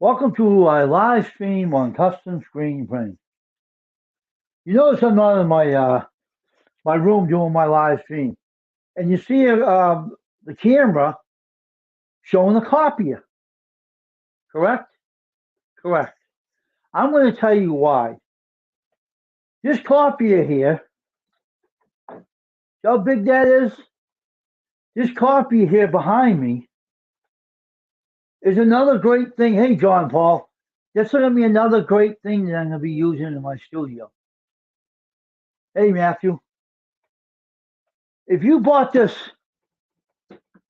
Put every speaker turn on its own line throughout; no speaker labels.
Welcome to a live stream on custom screen printing. You notice I'm not in my room doing my live stream, and you see the camera showing the copier. Correct? Correct. I'm going to tell you why. This copier here, see how big that is? This copier here behind me is another great thing. Hey, John Paul, that's going to be another great thing that I'm going to be using in my studio. Hey, Matthew, if you bought this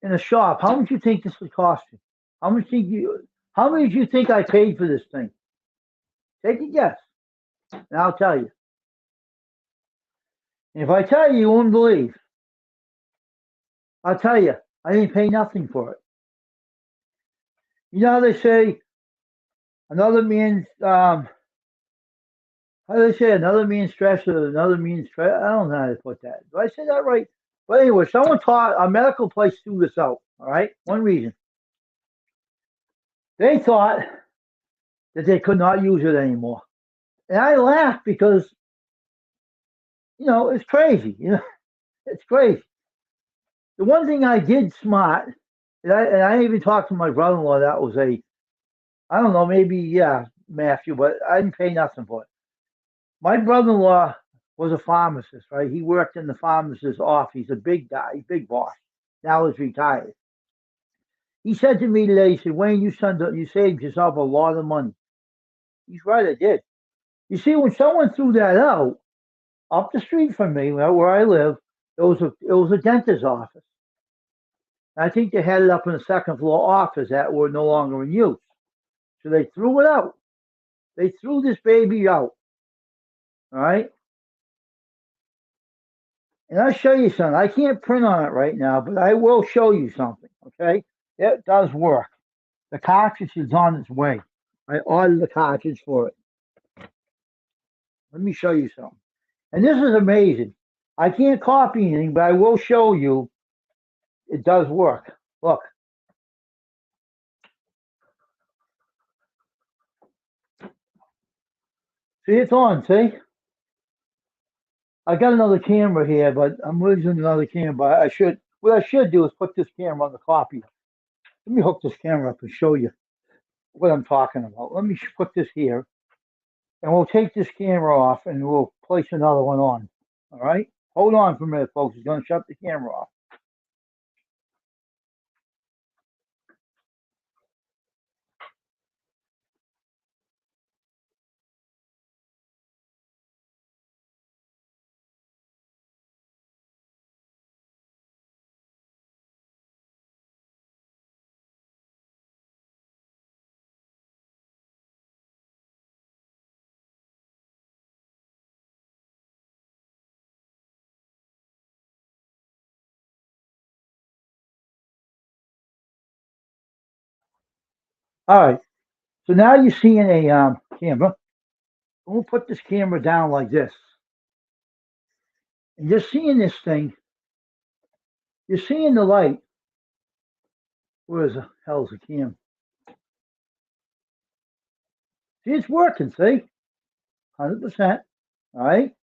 in a shop, how much do you think this would cost you? How much think you? How many do you think I paid for this thing? Take a guess, and I'll tell you. And if I tell you, you won't believe. I'll tell you, I didn't pay nothing for it. You know how they say, another man's how do they say another man's stress is another man's stress? I don't know how to put that. Do I say that right? But anyway, someone taught a medical place threw this out. All right, one reason they thought that they could not use it anymore, and I laughed because it's crazy. It's crazy. The one thing I did smart, and I even talked to my brother-in-law. That was I don't know, maybe yeah, Matthew, but I didn't pay nothing for it. My brother-in-law was a pharmacist, right? He worked in the pharmacist's office. He's a big guy, big boss. Now he's retired. He said to me today, he said, Wayne, you saved yourself a lot of money. He's right, I did. You see, when someone threw that out up the street from me, where I live, it was a dentist's office. I think they had it up in the second floor office that were no longer in use. So they threw it out. They threw this baby out. All right. And I'll show you something. I can't print on it right now, but I will show you something. Okay. It does work. The cartridge is on its way. I ordered the cartridge for it. Let me show you something. And this is amazing. I can't copy anything, but I will show you it does work. Look. See, it's on. See? I got another camera here, but I'm using another camera. But what I should do is put this camera on the copy. Let me hook this camera up and show you what I'm talking about. Let me put this here, and we'll take this camera off, and we'll place another one on. All right? Hold on for a minute, folks. It's going to shut the camera off. All right. So now you're seeing a camera. We'll put this camera down like this. And you're seeing this thing. You're seeing the light. Where the hell's the camera? See, it's working, see? 100%. All right?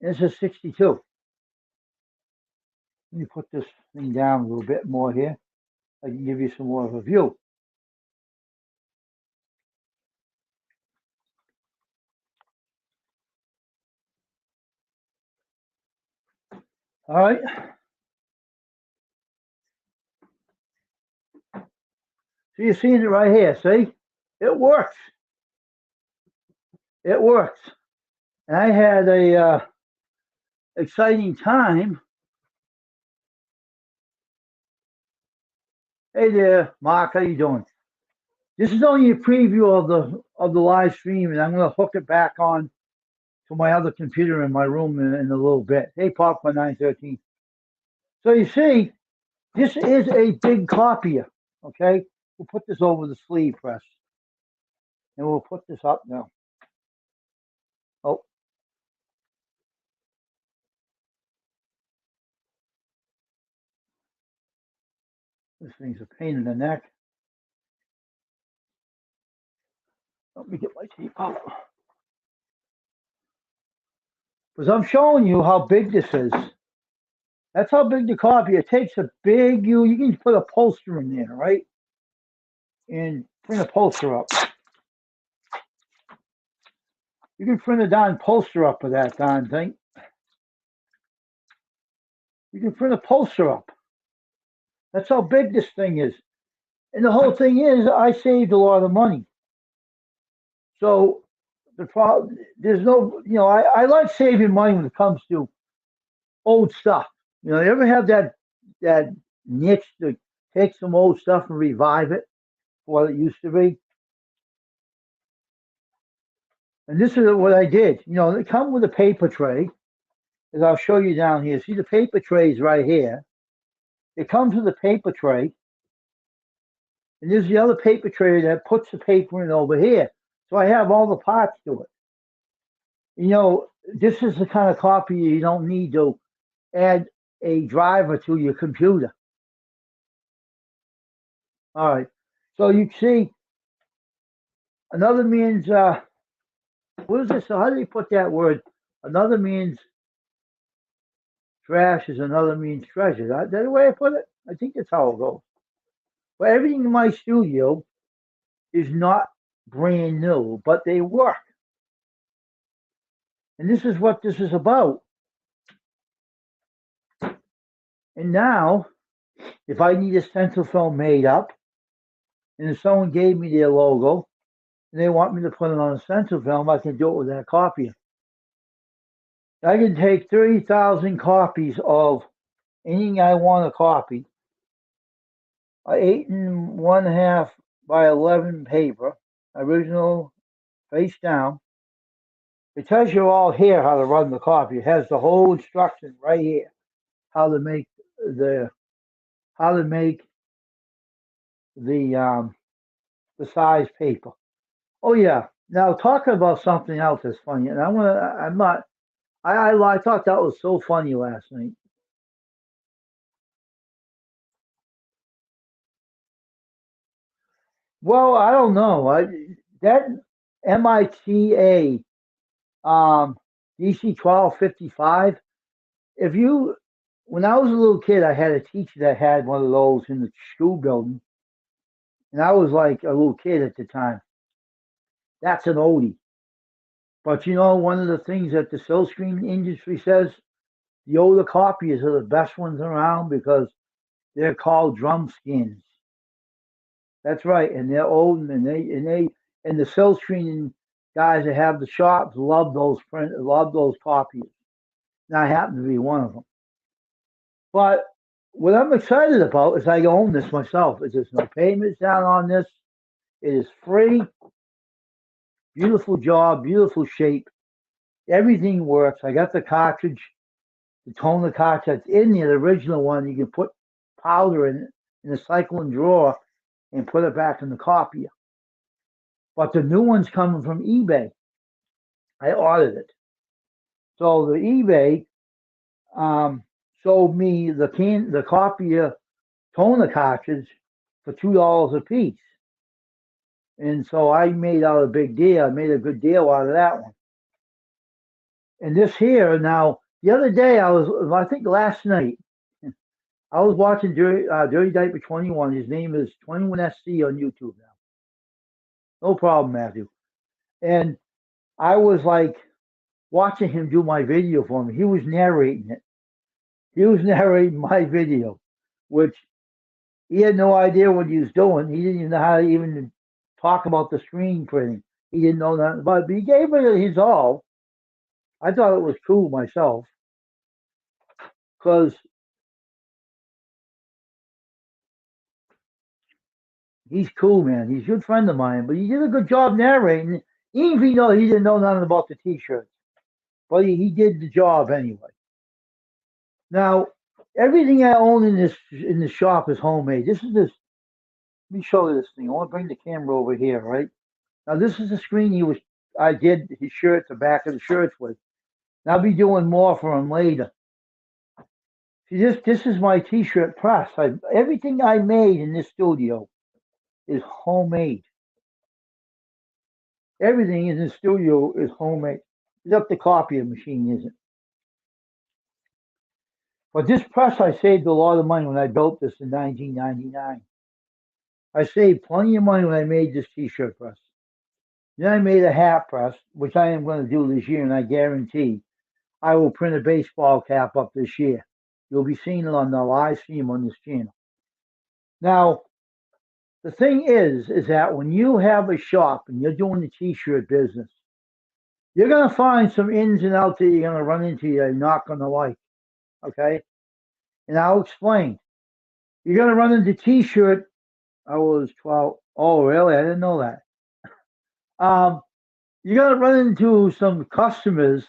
This is 62. Let me put this thing down a little bit more here. I can give you some more of a view. All right. So you're seeing it right here, see? It works. It works. And I had a exciting time. Hey there, Mark, how you doing? This is only a preview of the live stream, and I'm going to hook it back on to my other computer in my room in a little bit. Hey, Popcorn 913. So you see, this is a big copier. Okay, we'll put this over the sleeve press, and we'll put this up now. Oh, this thing's a pain in the neck. Let me get my tape out. Because I'm showing you how big this is. That's how big the copy. It takes a big you can put a poster in there, right? And print a poster up. You can print a darn poster up of that darn thing. You can print a poster up. That's how big this thing is. And the whole thing is, I saved a lot of money. So the problem, there's no, I like saving money when it comes to old stuff. You ever have that niche to take some old stuff and revive it for what it used to be? And this is what I did. They come with a paper tray, as I'll show you down here. See the paper trays right here. It comes with a paper tray, and there's the other paper tray that puts the paper in over here. So I have all the parts to it. This is the kind of copy you don't need to add a driver to your computer. All right. So you see, another means, what is this? So how do you put that word? Another means trash is another means treasure. Is that the way I put it? I think that's how it goes. But everything in my studio is not brand new, but they work. And this is what this is about. And now, if I need a stencil film made up, and if someone gave me their logo, and they want me to put it on a stencil film, I can do it with that copier. I can take 30,000 copies of anything I want to copy, 8 1/2 by 11 paper, original, face down. It tells you all here how to run the copy. It has the whole instruction right here, how to make the the size paper. Oh yeah. Now talking about something else that's funny, and I'm not. I thought that was so funny last night. Well, I don't know. That MITA DC 1255. If you, when I was a little kid, I had a teacher that had one of those in the school building, and I was like a little kid at the time. That's an oldie. But one of the things that the silkscreen industry says, the older copies are the best ones around because they're called drum skins. That's right, and they're old, and the silkscreen guys that have the shops love those copies. And I happen to be one of them. But what I'm excited about is I own this myself. There's no payments down on this. It is free. Beautiful job, beautiful shape. Everything works. I got the cartridge, the toner cartridge that's in there, the original one. You can put powder in the cycling drawer and put it back in the copier. But the new one's coming from eBay. I ordered it. So the eBay sold me the copier toner cartridge for $2 a piece. And so I made out a big deal. I made a good deal out of that one. And this here, now, the other day, I think last night, I was watching Dirty Diaper 21. His name is 21SC on YouTube now. No problem, Matthew. And I was like watching him do my video for me. He was narrating it. He was narrating my video, which he had no idea what he was doing. He didn't even know how to even talk about the screen printing. He didn't know that, but he gave it his all. I thought it was cool myself because he's cool, man. He's a good friend of mine, but he did a good job narrating. Even if he didn't know nothing about the T-shirts, but he did the job anyway. Now, everything I own in the shop is homemade. This. Let me show you this thing. I want to bring the camera over here, right? Now, this is the screen I did his shirt, the back of the shirts with. And I'll be doing more for him later. See, this is my T-shirt press. Everything I made in this studio is homemade. Everything in the studio is homemade. Except the copier machine isn't. But this press, I saved a lot of money when I built this in 1999. I saved plenty of money when I made this t-shirt press. Then I made a hat press, which I am going to do this year, and I guarantee I will print a baseball cap up this year. You'll be seeing it on the live stream on this channel. Now, the thing is that when you have a shop and you're doing the t-shirt business, you're going to find some ins and outs that you're going to run into you're not going to like, okay? And I'll explain. You're going to run into t-shirt. I was 12. Oh, really? I didn't know that. You're going to run into some customers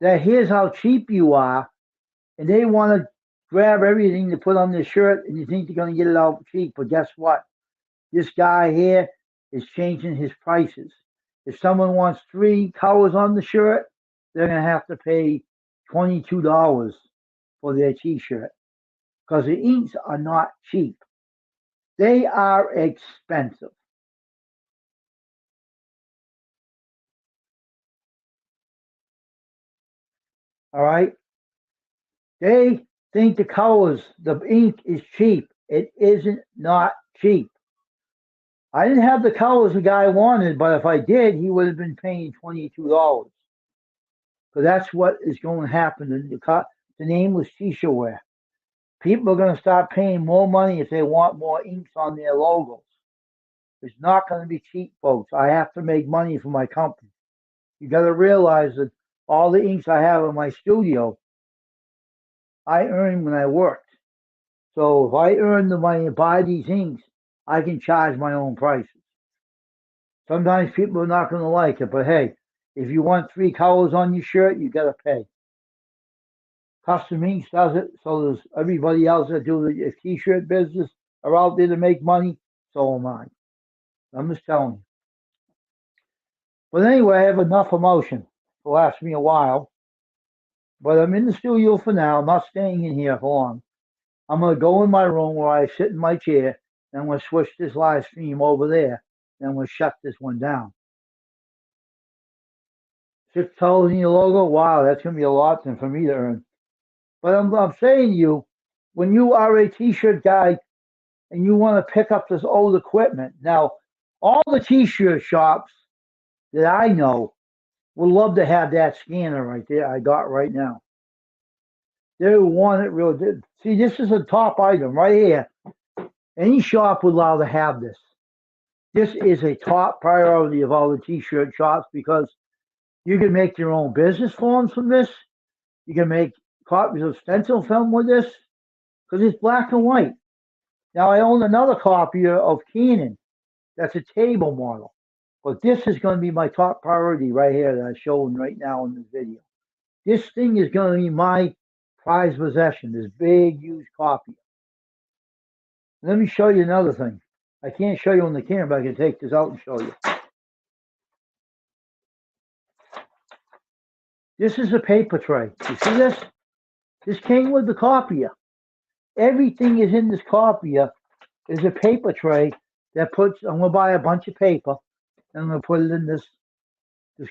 that here's how cheap you are, and they want to grab everything to put on their shirt, and you think you're going to get it out cheap. But guess what? This guy here is changing his prices. If someone wants 3 colors on the shirt, they're going to have to pay $22 for their t-shirt because the inks are not cheap. They are expensive. All right? They think the colors, the ink is cheap. It isn't not cheap. I didn't have the colors the guy wanted, but if I did, he would have been paying $22. So that's what is going to happen. The name was T-shirt wear. People are going to start paying more money if they want more inks on their logos. It's not going to be cheap, folks. I have to make money for my company. You got to realize that all the inks I have in my studio, I earn when I worked. So if I earn the money to buy these inks, I can charge my own prices. Sometimes people are not going to like it, but hey, if you want 3 colors on your shirt, you got to pay. Custom Inks does it, so does everybody else that do the t-shirt business are out there to make money. So am I. I'm just telling you. But anyway, I have enough emotion to last me a while. But I'm in the studio for now. I'm not staying in here for long. I'm going to go in my room where I sit in my chair, and I'm going to switch this live stream over there, and I'm going to shut this one down. 6 colors in your logo? Wow, that's going to be a lot for me to earn. But I'm saying to you, when you are a t-shirt guy and you want to pick up this old equipment, now, all the t-shirt shops that I know would love to have that scanner right there I got right now. They want it real good. See, this is a top item right here. Any shop would allow to have this. This is a top priority of all the t-shirt shops because you can make your own business forms from this. You can make copies of stencil film with this because it's black and white. Now, I own another copy of Canon. That's a table model. But this is going to be my top priority right here that I'm showing right now in this video. This thing is going to be my prized possession, this big, huge copy. Let me show you another thing. I can't show you on the camera, but I can take this out and show you. This is a paper tray. You see this? This came with the copier. Everything is in this copier is a paper tray that puts, I'm going to buy a bunch of paper, and I'm going to put it in this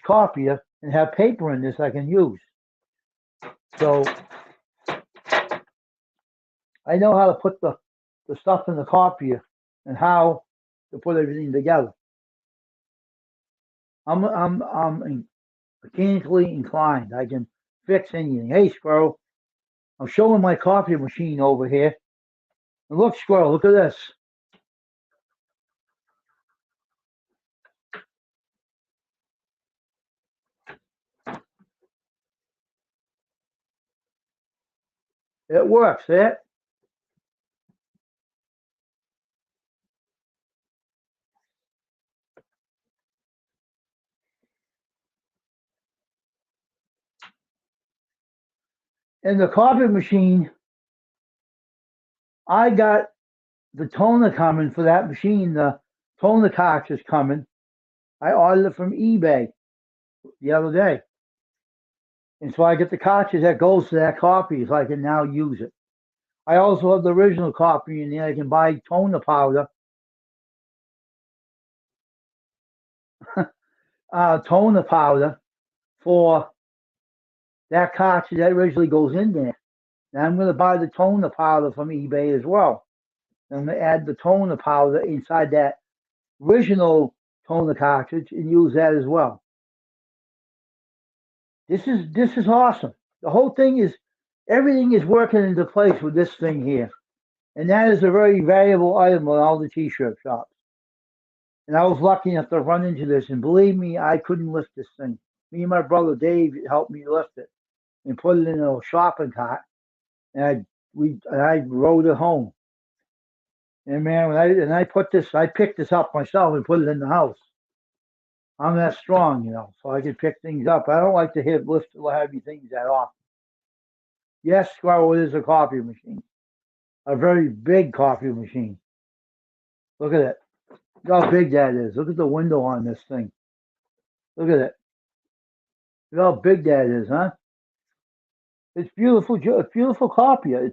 copier and have paper in this I can use. So I know how to put the stuff in the copier and how to put everything together. I'm mechanically inclined. I can fix anything. Hey, Squirrel, I'm showing my coffee machine over here. And look, Squirrel, look at this. It works, eh? And the coffee machine, I got the toner coming for that machine. The toner cartridge is coming. I ordered it from eBay the other day. And so I get the cartridge that goes to that copy so I can now use it. I also have the original copy in there. I can buy toner powder toner powder for that cartridge that originally goes in there. Now I'm going to buy the toner powder from eBay as well. I'm going to add the toner powder inside that original toner cartridge and use that as well. This is awesome. The whole thing is everything is working into place with this thing here. And that is a very valuable item with all the t-shirt shops. And I was lucky enough to run into this, and believe me, I couldn't lift this thing. Me and my brother Dave helped me lift it and put it in a shopping cart, and I rode it home. And man, I picked this up myself and put it in the house. I'm that strong, so I can pick things up. I don't like to lift heavy things that often. Yes, Squirrel, it is a coffee machine, a very big coffee machine. Look at it. Look how big that is. Look at the window on this thing. Look at it. Look how big that is, huh? It's beautiful. It's beautiful copier.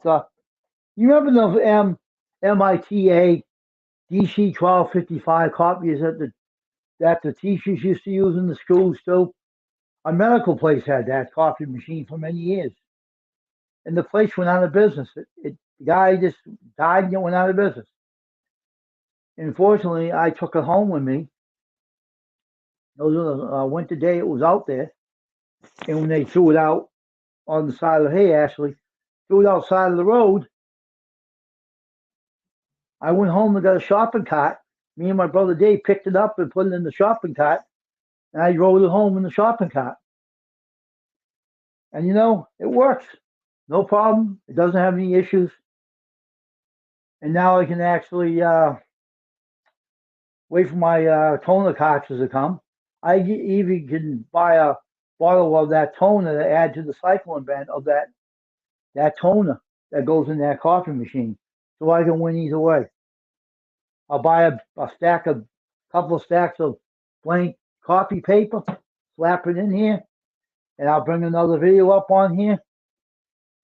You remember those MITA DC 1255 copiers that the teachers used to use in the schools too? A medical place had that coffee machine for many years, and the place went out of business. The guy just died and it went out of business. Unfortunately, I took it home with me. Those were the winter day it was out there, and when they threw it out on the side of Ashley, threw it outside of the road. I went home and got a shopping cart. Me and my brother Dave picked it up and put it in the shopping cart, and I rode it home in the shopping cart. And it works. No problem. It doesn't have any issues. And now I can actually wait for my toner cartridges to come. I even can buy a bottle of that toner to add to the cycling band of that toner that goes in that coffee machine, so I can win either way. I'll buy a couple of stacks of blank copy paper, slap it in here, and I'll bring another video up on here,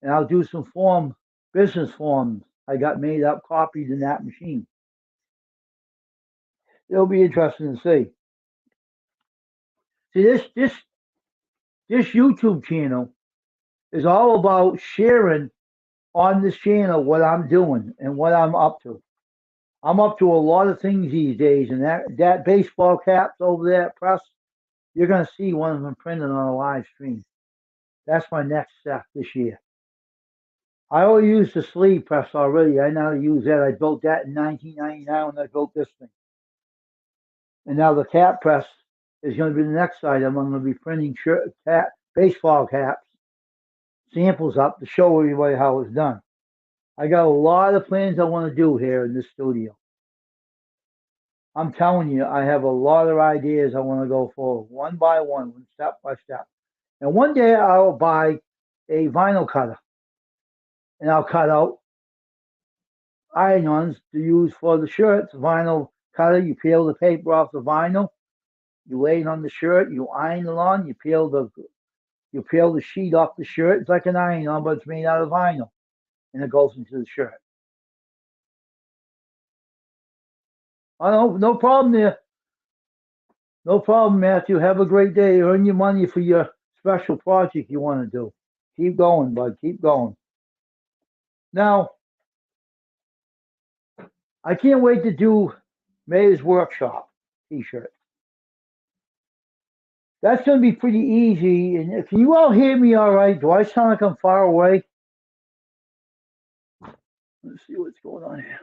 and I'll do some business forms I got made up, copied in that machine. It'll be interesting to see. See, this YouTube channel is all about sharing on this channel what I'm doing and what I'm up to. I'm up to a lot of things these days, and that baseball caps over there at Press, you're going to see one of them printed on a live stream. That's my next step this year. I already used the sleeve press already. I know how to use that. I built that in 1999 when I built this thing. And now the cap press is going to be the next item. I'm going to be printing baseball caps, samples up to show everybody how it's done. I got a lot of plans I want to do here in this studio. I'm telling you, I have a lot of ideas I want to go forward, one by one, step by step. And one day I'll buy a vinyl cutter, and I'll cut out iron-ons to use for the shirts. Vinyl cutter, you peel the paper off the vinyl, you lay it on the shirt, you iron it on, you peel the sheet off the shirt. It's like an iron-on, but it's made out of vinyl, and it goes into the shirt. Oh, no problem there. No problem, Matthew. Have a great day. Earn your money for your special project you want to do. Keep going, bud. Keep going. Now, I can't wait to do May's Workshop t-shirt. That's going to be pretty easy. And can you all hear me all right? Do I sound like I'm far away? Let's see what's going on here.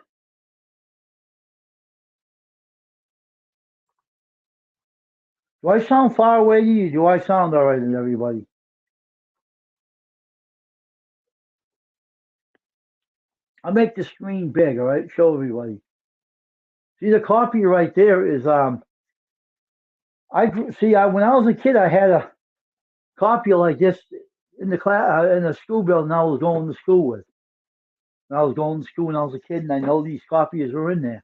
Do I sound far away to you? Do I sound all right to everybody? I'll make the screen big, all right? Show everybody. See, the copy right there is when I was a kid, I had a copy like this in the class in the school building I was going to school with. When I was going to school when I was a kid, and I know these copies were in there.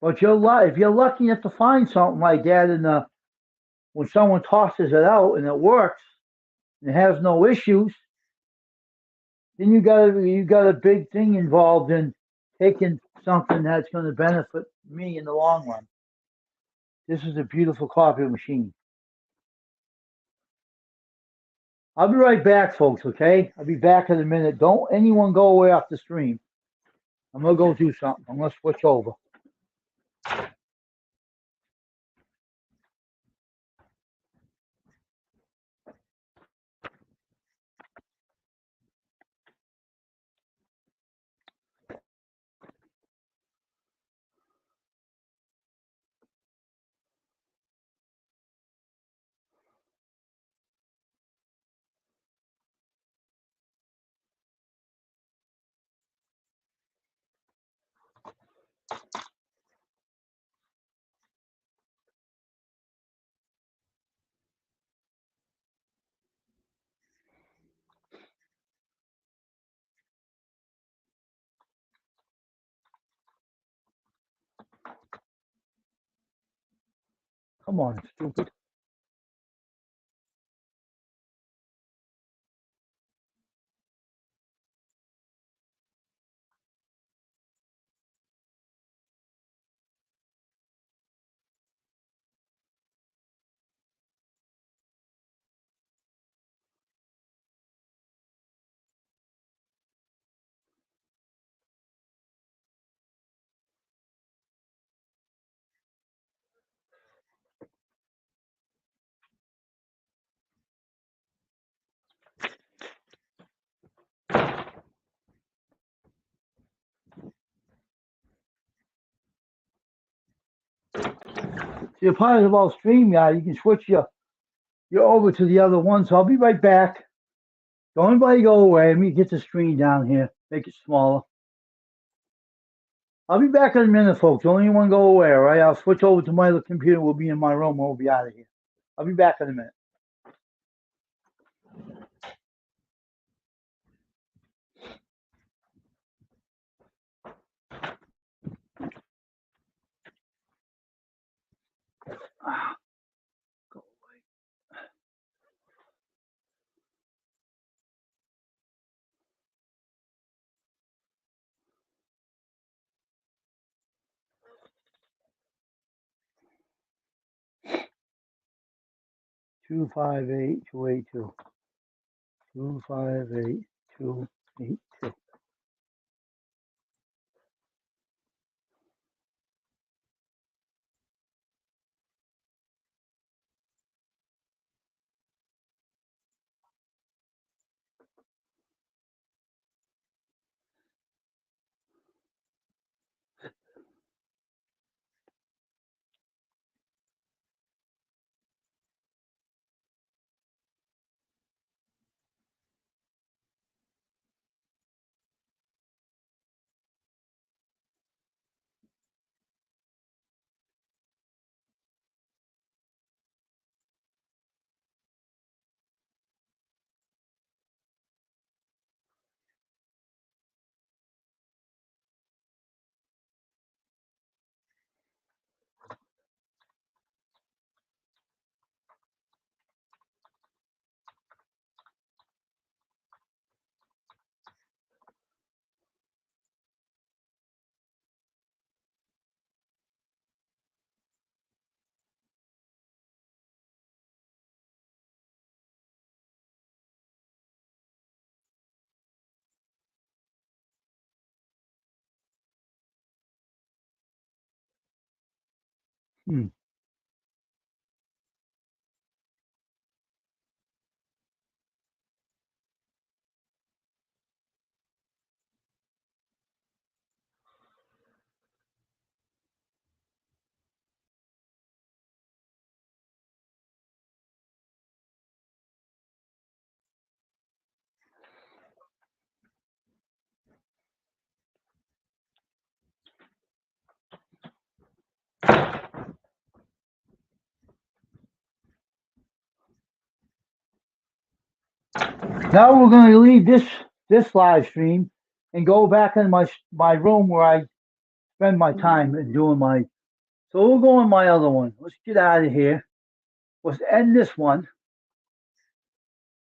But if you're lucky enough to find something like that, when someone tosses it out and it works and it has no issues, then you got a big thing involved in taking something that's going to benefit me in the long run. This is a beautiful coffee machine. I'll be right back, folks, okay? I'll be back in a minute. Don't anyone go away off the stream. I'm going to go do something. I'm going to switch over. Come on, stupid. See, the part about StreamYard, you can switch you're over to the other one. So I'll be right back. Don't anybody go away. Let me get the screen down here, make it smaller. I'll be back in a minute, folks. Don't anyone go away, all right? I'll switch over to my other computer. We'll be in my room. We'll be out of here. I'll be back in a minute. Go away. 258-282. 258-282. Hmm. Now we're going to leave this live stream and go back in my room where I spend my time and doing my. So we'll go on my other one. Let's get out of here. Let's end this one.